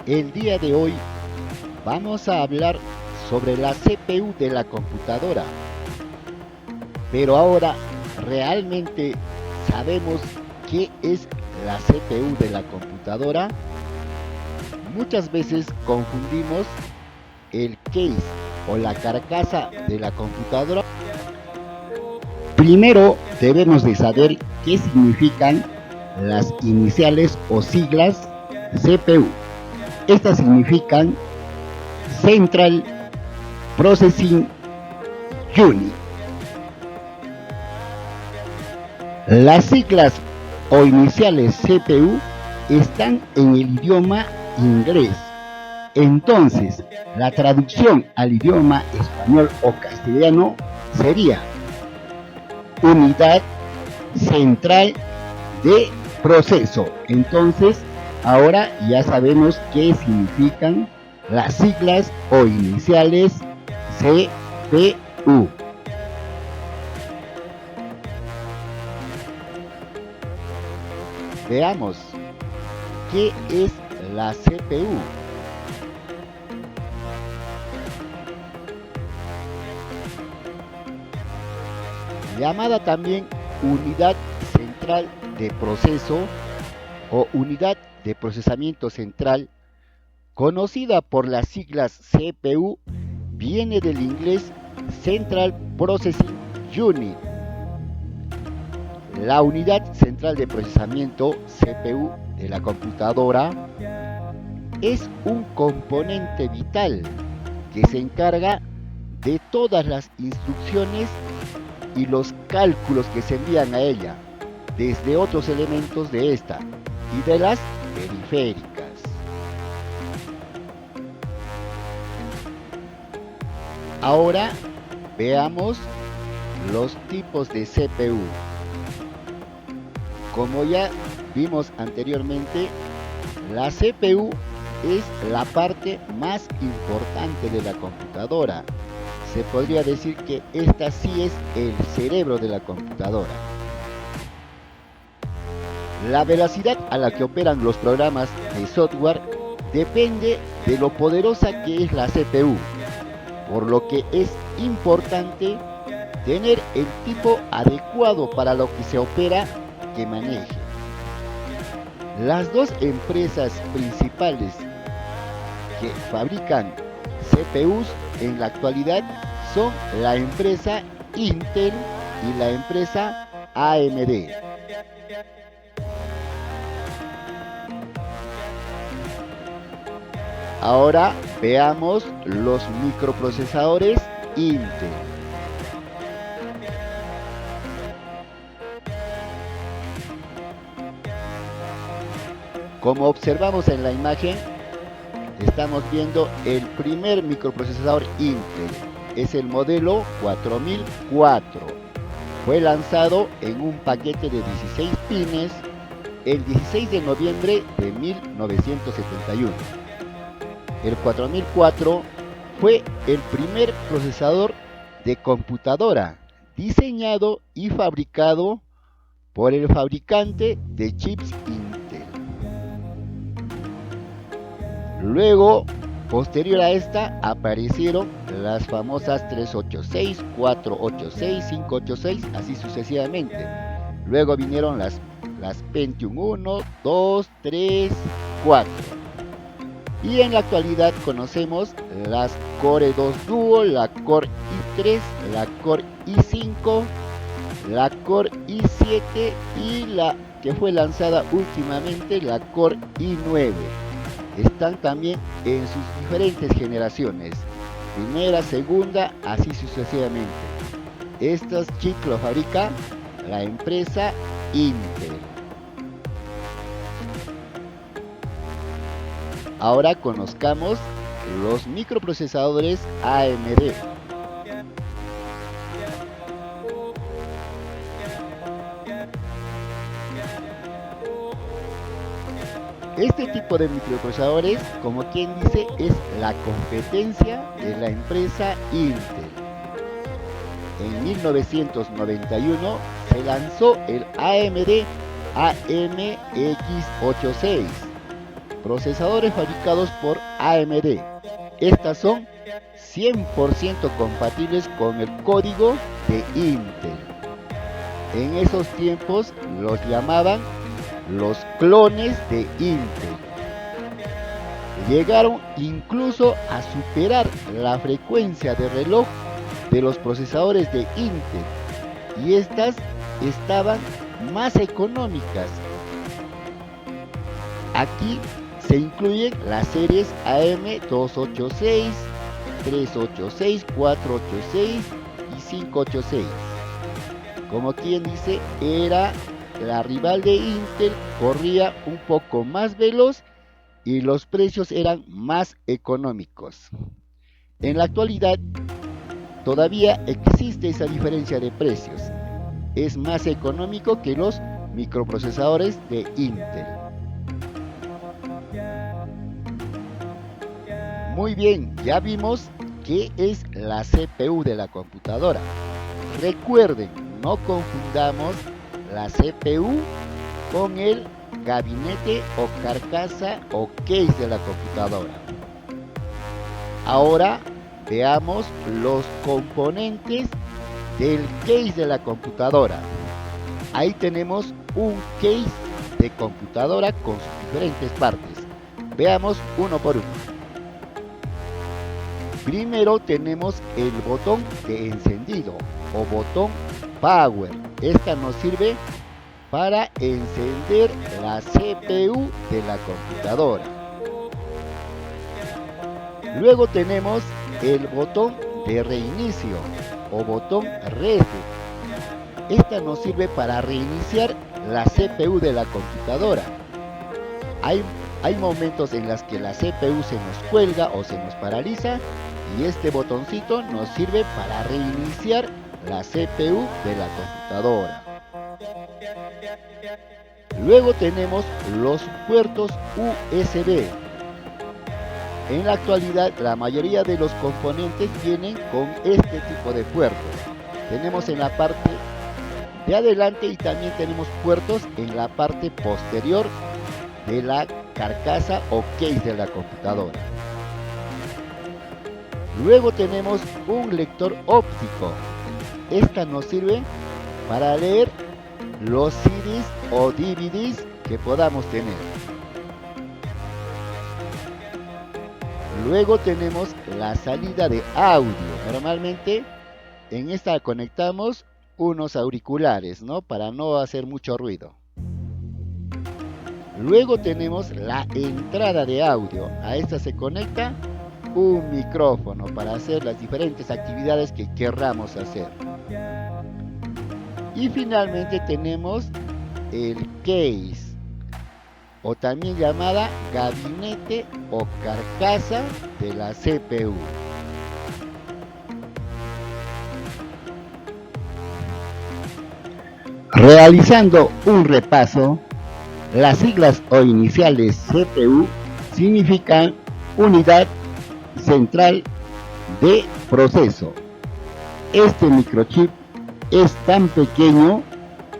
El día de hoy vamos a hablar sobre la CPU de la computadora. Pero ahora, ¿realmente sabemos qué es la CPU de la computadora? Muchas veces confundimos el case o la carcasa de la computadora. Primero debemos de saber qué significan las iniciales o siglas CPU. Estas significan Central Processing Unit. Las siglas o iniciales CPU están en el idioma inglés. Entonces, la traducción al idioma español o castellano sería Unidad Central de Proceso. Entonces, ahora ya sabemos qué significan las siglas o iniciales CPU. Veamos, ¿qué es la CPU? Llamada también Unidad Central de Proceso o Unidad de Procesamiento Central, conocida por las siglas CPU, viene del inglés Central Processing Unit. La unidad central de procesamiento CPU de la computadora es un componente vital que se encarga de todas las instrucciones y los cálculos que se envían a ella, desde otros elementos de esta y de las periféricas. Ahora veamos los tipos de CPU. Como ya vimos anteriormente, la CPU es la parte más importante de la computadora. Se podría decir que esta sí es el cerebro de la computadora. La velocidad a la que operan los programas de software depende de lo poderosa que es la CPU, por lo que es importante tener el tipo adecuado para lo que se opera que maneje. Las dos empresas principales que fabrican CPUs en la actualidad son la empresa Intel y la empresa AMD. Ahora veamos los microprocesadores Intel. Como observamos en la imagen, estamos viendo el primer microprocesador Intel. Es el modelo 4004. Fue lanzado en un paquete de 16 pines el 16 de noviembre de 1971. El 4004 fue el primer procesador de computadora diseñado y fabricado por el fabricante de chips Intel. Luego, posterior a esta, aparecieron las famosas 386, 486, 586, así sucesivamente. Luego vinieron las Pentium 1, 2, 3, 4. Y en la actualidad conocemos las Core 2 Duo, la Core i3, la Core i5, la Core i7 y la que fue lanzada últimamente, la Core i9. Están también en sus diferentes generaciones, primera, segunda, así sucesivamente. Estos chips los fabrica la empresa Intel. Ahora conozcamos los microprocesadores AMD. Este tipo de microprocesadores, como quien dice, es la competencia de la empresa Intel. En 1991 se lanzó el AMD AMX86, procesadores fabricados por AMD. Estas son 100% compatibles con el código de Intel. En esos tiempos los llamaban los clones de Intel. Llegaron incluso a superar la frecuencia de reloj de los procesadores de Intel, y estas estaban más económicas. Aquí se incluyen las series AM286, 386, 486 y 586. Como quien dice, era la rival de Intel, corría un poco más veloz y los precios eran más económicos. En la actualidad todavía existe esa diferencia de precios. Es más económico que los microprocesadores de Intel. Muy bien, ya vimos qué es la CPU de la computadora. Recuerden, no confundamos la CPU con el gabinete o carcasa o case de la computadora. Ahora veamos los componentes del case de la computadora. Ahí tenemos un case de computadora con sus diferentes partes. Veamos uno por uno. Primero tenemos el botón de encendido o botón power. Esta nos sirve para encender la CPU de la computadora. Luego tenemos el botón de reinicio o botón reset. Esta nos sirve para reiniciar la CPU de la computadora. Hay momentos en los que la CPU se nos cuelga o se nos paraliza, y este botoncito nos sirve para reiniciar la CPU de la computadora. Luego tenemos los puertos USB. En la actualidad la mayoría de los componentes vienen con este tipo de puertos. Tenemos en la parte de adelante y también tenemos puertos en la parte posterior de la carcasa o case de la computadora. Luego tenemos un lector óptico. Esta nos sirve para leer los CDs o DVDs que podamos tener. Luego tenemos la salida de audio. Normalmente en esta conectamos unos auriculares, ¿no? Para no hacer mucho ruido. Luego tenemos la entrada de audio. A esta se conecta un micrófono para hacer las diferentes actividades que querramos hacer. Y finalmente tenemos el case, o también llamada gabinete o carcasa de la CPU. Realizando un repaso, las siglas o iniciales CPU significan unidad central de proceso. Este microchip es tan pequeño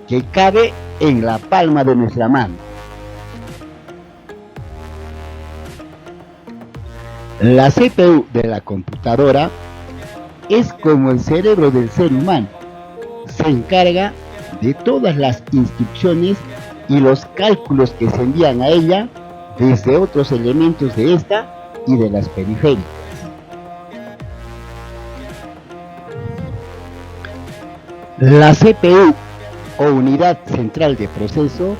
que cabe en la palma de nuestra mano. La CPU de la computadora es como el cerebro del ser humano. Se encarga de todas las instrucciones y los cálculos que se envían a ella desde otros elementos de esta y de las periféricas. La CPU o unidad central de proceso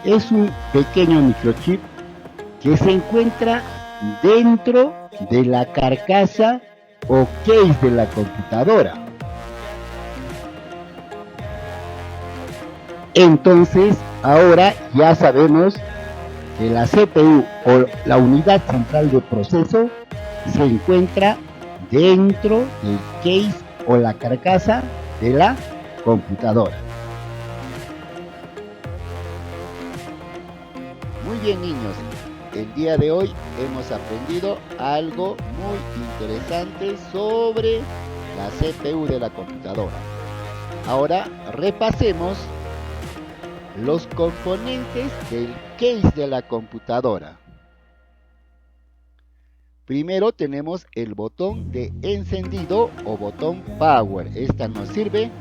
es un pequeño microchip que se encuentra dentro de la carcasa o case de la computadora. Entonces, ahora ya sabemos que la CPU o la unidad central de proceso se encuentra dentro del case o la carcasa de la computadora. Muy bien, niños, el día de hoy hemos aprendido algo muy interesante sobre la CPU de la computadora. Ahora repasemos los componentes del case de la computadora. Primero tenemos el botón de encendido o botón power. Esta nos sirve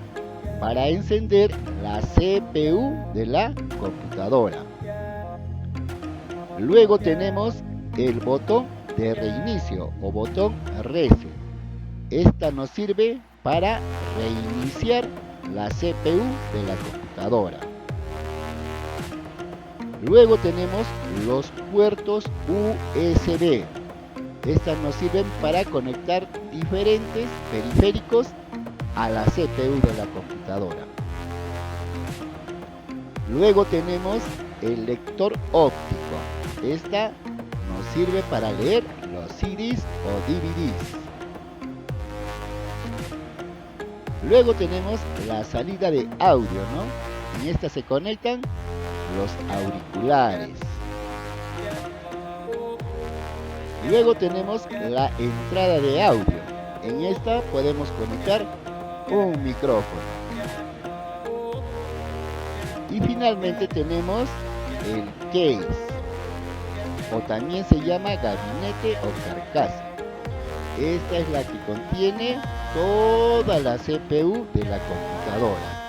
para encender la CPU de la computadora. Luego tenemos el botón de reinicio o botón reset. Esta nos sirve para reiniciar la CPU de la computadora. Luego tenemos los puertos USB. Estas nos sirven para conectar diferentes periféricos a la CPU de la computadora. Luego tenemos el lector óptico. Esta nos sirve para leer los CDs o DVDs. Luego tenemos la salida de audio, ¿no? En esta se conectan los auriculares. Luego tenemos la entrada de audio. En esta podemos conectar un micrófono. Y finalmente tenemos el case, o también se llama gabinete o carcasa. Esta es la que contiene toda la CPU de la computadora.